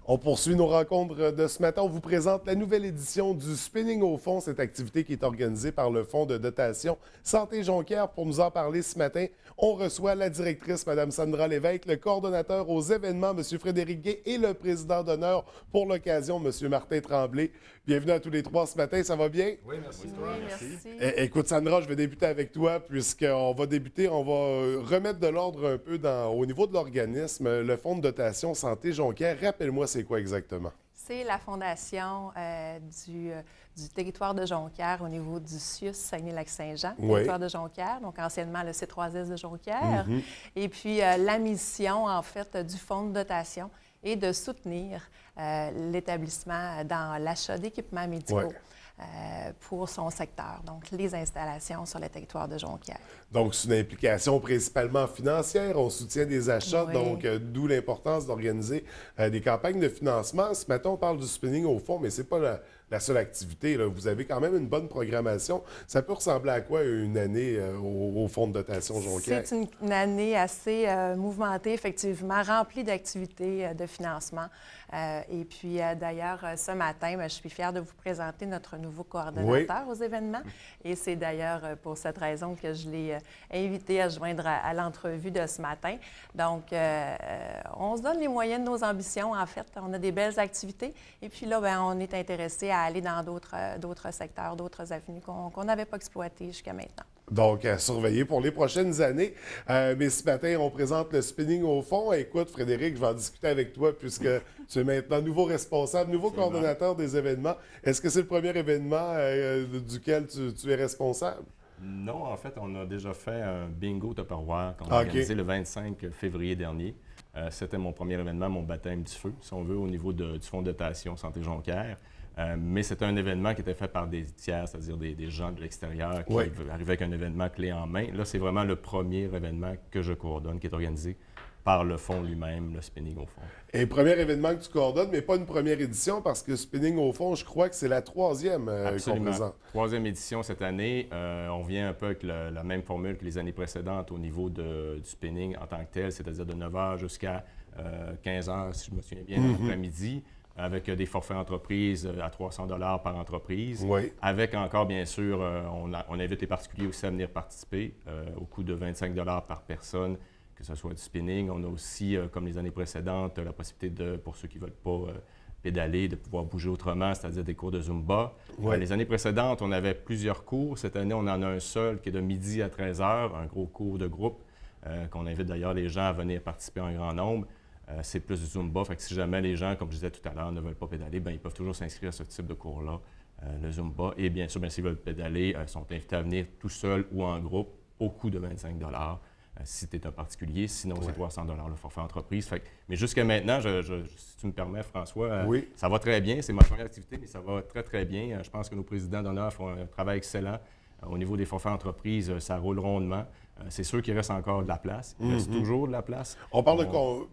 On poursuit nos rencontres de ce matin. On vous présente la nouvelle édition du Spinning au fond, cette activité qui est organisée par le Fonds de dotation Santé Jonquière. Pour nous en parler ce matin, on reçoit la directrice, Mme Sandra Lévesque, le coordonnateur aux événements, M. Frédéric Gay, et le président d'honneur pour l'occasion, M. Martin Tremblay. Bienvenue à tous les trois ce matin. Ça va bien? Oui, merci. Oui, merci. Écoute, Sandra, je vais débuter avec toi, puisqu'on va débuter, on va remettre de l'ordre un peu au niveau de l'organisme, le Fonds de dotation Santé Jonquière. Rappelle-moi, c'est quoi exactement? C'est la fondation du territoire de Jonquière au niveau du CIUS Saguenay-Lac-Saint-Jean, territoire de Jonquière, donc anciennement le C3S de Jonquière. Et puis, la mission, en fait, du fonds de dotation est de soutenir l'établissement dans l'achat d'équipements médicaux. Pour son secteur, donc les installations sur le territoire de Jonquière. Donc, c'est une implication principalement financière. On soutient des achats, donc d'où l'importance d'organiser des campagnes de financement. Ce matin, on parle du spinning au fond, mais ce n'est pas la seule activité, là. Vous avez quand même une bonne programmation. Ça peut ressembler à quoi une année au Fonds de dotation Jonquière? C'est une année assez mouvementée, effectivement, remplie d'activités de financement. Et puis, d'ailleurs, ce matin, je suis fière de vous présenter notre nouveau coordonnateur aux événements. Et c'est d'ailleurs pour cette raison que je l'ai invité à joindre à l'entrevue de ce matin. Donc, on se donne les moyens de nos ambitions, en fait. On a des belles activités. Et puis là, bien, on est intéressé à aller dans d'autres secteurs, d'autres avenues qu'on n'avait pas exploitées jusqu'à maintenant. Donc, à surveiller pour les prochaines années. Mais ce matin, on présente le spinning au fond. Écoute, Frédéric, je vais en discuter avec toi puisque tu es maintenant nouveau responsable, nouveau coordonnateur des événements. Est-ce que c'est le premier événement duquel tu es responsable? Non, en fait, on a déjà fait un bingo Tupperware qu'on a organisé le 25 février dernier. C'était mon premier événement, mon baptême du feu, si on veut, au niveau du Fonds de dotation Santé Jonquière. Mais c'était un événement qui était fait par des tiers, c'est-à-dire des gens de l'extérieur qui arrivaient avec un événement clé en main. Là, c'est vraiment le premier événement que je coordonne, qui est organisé par le fonds lui-même, le Spinning au fond. Et premier événement que tu coordonnes, mais pas une première édition, parce que Spinning au fond, je crois que c'est la troisième qu'on présente. Troisième édition cette année. On vient un peu avec la même formule que les années précédentes au niveau du spinning en tant que tel, c'est-à-dire de 9 h jusqu'à 15 h, si je me souviens bien, l'après-midi, avec des forfaits entreprises à 300 $ par entreprise. Avec encore, bien sûr, on invite les particuliers aussi à venir participer au coût de 25 $ par personne, que ce soit du spinning. On a aussi, comme les années précédentes, la possibilité, pour ceux qui ne veulent pas pédaler, de pouvoir bouger autrement, c'est-à-dire des cours de Zumba. Les années précédentes, on avait plusieurs cours. Cette année, on en a un seul qui est de midi à 13 h, un gros cours de groupe, qu'on invite d'ailleurs les gens à venir participer en grand nombre. C'est plus du Zumba, fait que si jamais les gens, comme je disais tout à l'heure, ne veulent pas pédaler, bien, ils peuvent toujours s'inscrire à ce type de cours-là, le Zumba. Et bien sûr, s'ils veulent pédaler, ils sont invités à venir tout seuls ou en groupe au coût de 25 $ si tu es un particulier. Sinon, c'est 300 $ le forfait entreprise. Fait que, mais jusqu'à maintenant, si tu me permets, François, ça va très bien. C'est ma première activité, mais ça va très, très bien. Je pense que nos présidents d'honneur font un travail excellent. Au niveau des forfaits entreprises, ça roule rondement. C'est sûr qu'il reste encore de la place. Il reste toujours de la place. On parle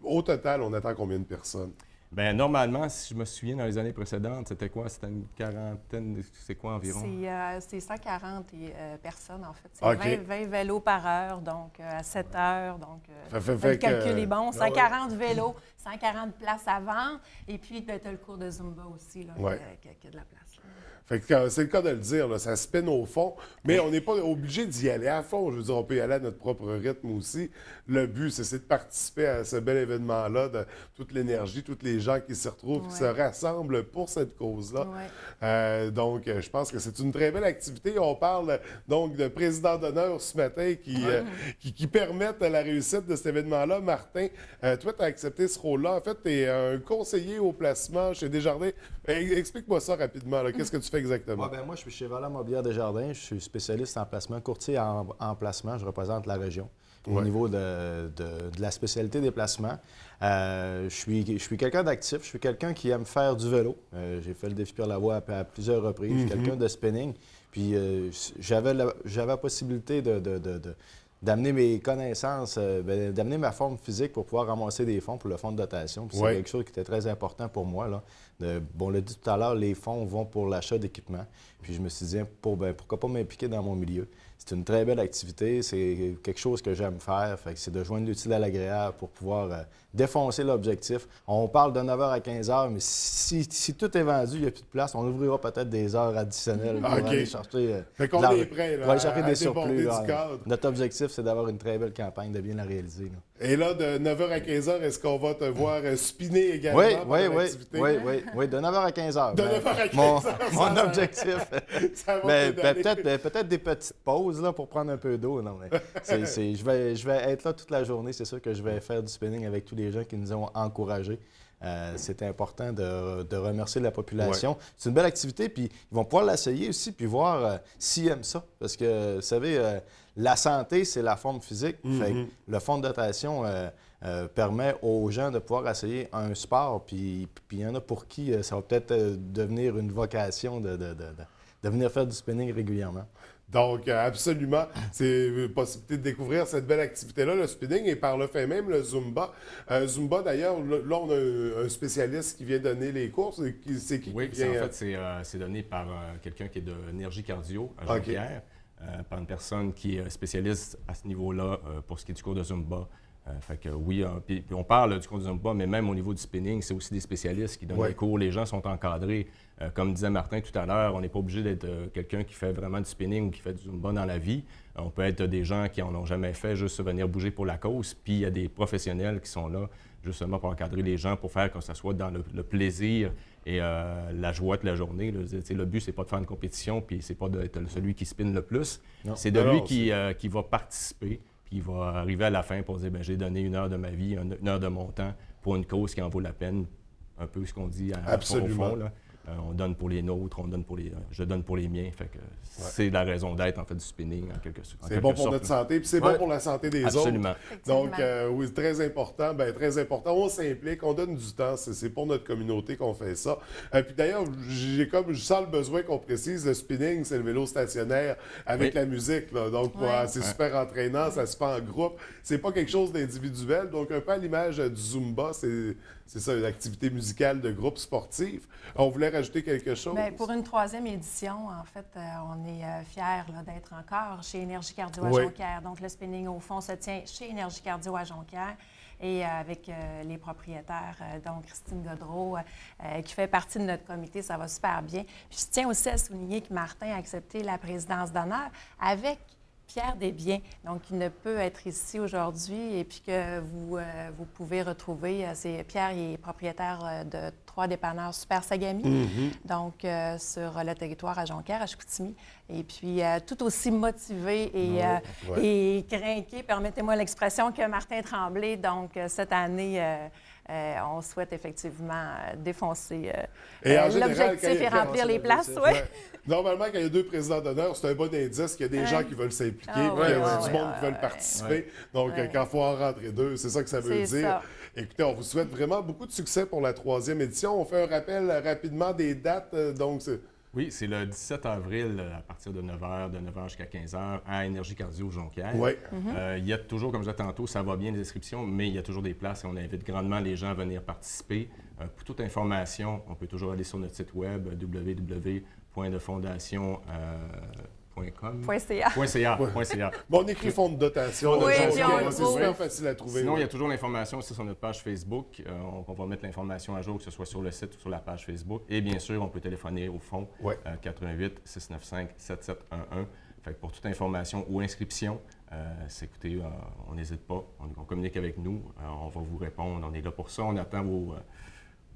au total, on attend combien de personnes? Bien, normalement, si je me souviens, dans les années précédentes, c'était quoi? C'était une quarantaine, c'est quoi environ? C'est 140 personnes, en fait. C'est 20 vélos par heure, donc à 7 heures. Donc, le calcul est bon. 140 vélos, 140 places à vendre. Et puis, tu as le cours de Zumba aussi, là, qui a de la place. Fait que c'est le cas de le dire, là, ça spinne au fond, mais on n'est pas obligé d'y aller à fond. Je veux dire, on peut y aller à notre propre rythme aussi. Le but, c'est de participer à ce bel événement-là, de toute l'énergie, tous les gens qui s'y retrouvent, qui se rassemblent pour cette cause-là. Donc, je pense que c'est une très belle activité. On parle donc de président d'honneur ce matin qui permettent la réussite de cet événement-là. Martin, toi, tu as accepté ce rôle-là. En fait, tu es un conseiller au placement chez Desjardins. Explique-moi ça rapidement. Qu'est-ce que tu fais exactement? Moi, je suis chez Valeur Mobilière Desjardins. Je suis spécialiste en placement, courtier en placement. Je représente la région au niveau de la spécialité des placements. Je suis quelqu'un d'actif. Je suis quelqu'un qui aime faire du vélo. J'ai fait le défi Pierre-Lavoie à plusieurs reprises. Je suis quelqu'un de spinning. Puis j'avais la possibilité d'amener mes connaissances, d'amener ma forme physique pour pouvoir ramasser des fonds pour le fonds de dotation. Puis c'est quelque chose qui était très important pour moi, là. On l'a dit tout à l'heure, les fonds vont pour l'achat d'équipements. Puis je me suis dit, pourquoi pas m'impliquer dans mon milieu? c'est une très belle activité. C'est quelque chose que j'aime faire. Fait que c'est de joindre l'utile à l'agréable pour pouvoir défoncer l'objectif. On parle de 9h à 15h, mais si tout est vendu, il n'y a plus de place, on ouvrira peut-être des heures additionnelles pour aller chercher, fait qu'on est prêt, là, pour aller chercher à des surplus. du cadre. Notre objectif, c'est d'avoir une très belle campagne, de bien la réaliser. Là. Et là, de 9h à 15h, est-ce qu'on va te voir spinner également pendant l'activité? Oui, de 9h à 15h. De 9h à 15h. Mon objectif. Ça va Mais pédaler. peut-être des petites pauses là, pour prendre un peu d'eau. Non, mais je vais être là toute la journée. C'est sûr que je vais faire du spinning avec tous les gens qui nous ont encouragés. C'est important de remercier la population. Ouais. C'est une belle activité, puis ils vont pouvoir l'essayer aussi, puis voir s'ils aiment ça. Parce que, vous savez, la santé, c'est la forme physique. Fait que le fonds de dotation permet aux gens de pouvoir essayer un sport, puis il y en a pour qui ça va peut-être devenir une vocation de venir faire du spinning régulièrement. Donc, absolument, c'est une possibilité de découvrir cette belle activité-là, le spinning, et par le fait même, le Zumba. Zumba, d'ailleurs, là, on a un spécialiste qui vient donner les cours. C'est qui oui, qui vient... en fait, c'est donné par quelqu'un qui est de Énergie Cardio à Jonquière, par une personne qui est spécialiste à ce niveau-là pour ce qui est du cours de Zumba. Fait que oui, puis on parle du cours de Zumba, mais même au niveau du spinning, c'est aussi des spécialistes qui donnent les cours. Les gens sont encadrés. Comme disait Martin tout à l'heure, on n'est pas obligé d'être quelqu'un qui fait vraiment du spinning ou qui fait du Zumba dans la vie. On peut être des gens qui n'en ont jamais fait, juste venir bouger pour la cause. Puis il y a des professionnels qui sont là justement pour encadrer les gens, pour faire que ça soit dans le plaisir et la joie de la journée. Le but, c'est pas de faire une compétition, puis c'est pas d'être celui qui spinne le plus. C'est de lui qui va participer. Puis il va arriver à la fin pour dire « j'ai donné 1 heure de ma vie, 1 heure de mon temps pour une cause qui en vaut la peine ». Un peu ce qu'on dit au fond, là. On donne pour les nôtres, je donne pour les miens. Fait que c'est la raison d'être en fait du spinning en quelque sorte. C'est bon pour notre santé, puis c'est bon pour la santé des Absolument. autres. Donc oui, c'est très important. Bien, très important. On s'implique, on donne du temps. C'est pour notre communauté qu'on fait ça. Puis d'ailleurs, je sens le besoin qu'on précise, le spinning, c'est le vélo stationnaire avec la musique. Là. Donc c'est super entraînant, ça se fait en groupe. C'est pas quelque chose d'individuel. Donc un peu à l'image du Zumba, c'est ça, une activité musicale de groupe sportif. On voulait rajouter quelque chose? Bien, pour une 3e édition, en fait, on est fiers d'être encore chez Énergie Cardio à Jonquière. Donc, le spinning, au fond, se tient chez Énergie Cardio à Jonquière et avec les propriétaires, donc Christine Godreau, qui fait partie de notre comité. Ça va super bien. Puis, je tiens aussi à souligner que Martin a accepté la présidence d'honneur avec Pierre Desbiens, donc il ne peut être ici aujourd'hui et puis que vous pouvez retrouver, Pierre il est propriétaire de 3 dépanneurs Super Sagami, donc sur le territoire à Jonquière, à Chicoutimi, et puis tout aussi motivé et crinqué, permettez-moi l'expression, que Martin Tremblay. Donc cette année, on souhaite effectivement défoncer l'objectif et remplir les places. Normalement, quand il y a 2 présidents d'honneur, c'est un bon indice qu'il y a des gens qui veulent s'impliquer, puis qu'il y a du monde qui veulent participer. Donc, quand il faut en rentrer 2, c'est ça que ça veut dire. Ça. Écoutez, on vous souhaite vraiment beaucoup de succès pour la 3e édition. On fait un rappel rapidement des dates. Oui, c'est le 17 avril à partir de 9h, de 9h jusqu'à 15h à Énergie Cardio Jonquière. Oui. Il y a toujours, comme je disais tantôt, ça va bien les inscriptions, mais il y a toujours des places et on invite grandement les gens à venir participer. Pour toute information, on peut toujours aller sur notre site web www.defondation.com.ca. Bon, on écrit fonds de dotation. C'est super facile à trouver. Sinon, il y a toujours l'information aussi sur notre page Facebook. On va mettre l'information à jour, que ce soit sur le site ou sur la page Facebook. Et bien sûr, on peut téléphoner au fond 88 695 7711. Fait que pour toute information ou inscription, écoutez, on n'hésite pas. On communique avec nous. On va vous répondre. On est là pour ça.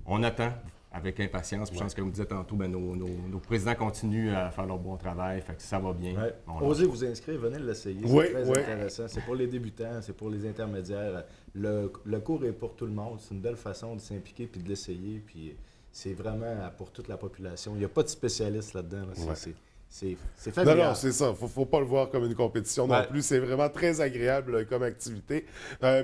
On attend avec impatience. Je pense que, comme vous disiez tantôt, nos présidents continuent à faire leur bon travail. Fait que ça va bien. Osez vous inscrire, venez l'essayer. C'est très intéressant. C'est pour les débutants, c'est pour les intermédiaires. Le cours est pour tout le monde. C'est une belle façon de s'impliquer puis de l'essayer. Puis c'est vraiment pour toute la population. Il n'y a pas de spécialistes là-dedans. Là. C'est familial. Non, c'est ça. Faut pas le voir comme une compétition non plus. C'est vraiment très agréable comme activité.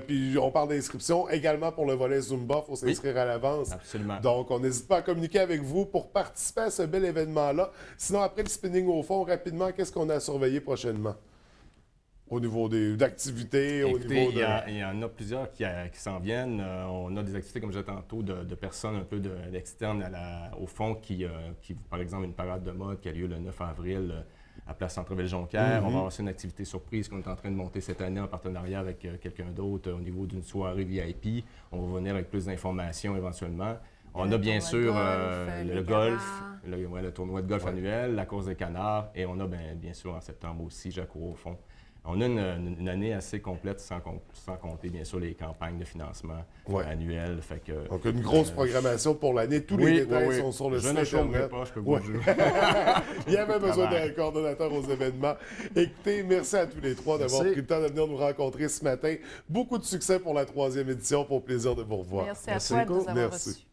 Puis on parle d'inscription également pour le volet Zumba. Il faut s'inscrire à l'avance. Absolument. Donc, on n'hésite pas à communiquer avec vous pour participer à ce bel événement-là. Sinon, après le spinning au fond, rapidement, qu'est-ce qu'on a à surveiller prochainement? Au niveau d'activités, Écoutez, il y en a plusieurs qui s'en viennent. On a des activités, comme je disais tantôt, de personnes un peu d'externes au fond qui, par exemple, une parade de mode qui a lieu le 9 avril à Place Centre-Ville-Jonquière. On va avoir aussi une activité surprise qu'on est en train de monter cette année en partenariat avec quelqu'un d'autre au niveau d'une soirée VIP. On va venir avec plus d'informations éventuellement. On a bien sûr le golf, le tournoi de golf annuel, la course des canards, et on a bien sûr en septembre aussi Jacques au fond. On a une année assez complète sans compter bien sûr les campagnes de financement annuelles. Fait que, donc une grosse programmation pour l'année. Tous les détails sont sur le site Internet. Je ne chômerai pas, je peux vous le dire. Il y avait besoin d'un coordonnateur aux événements. Écoutez, merci à tous les trois d'avoir pris le temps de venir nous rencontrer ce matin. Beaucoup de succès pour la 3e édition. Pour plaisir de vous revoir. Merci à toi de nous avoir reçus.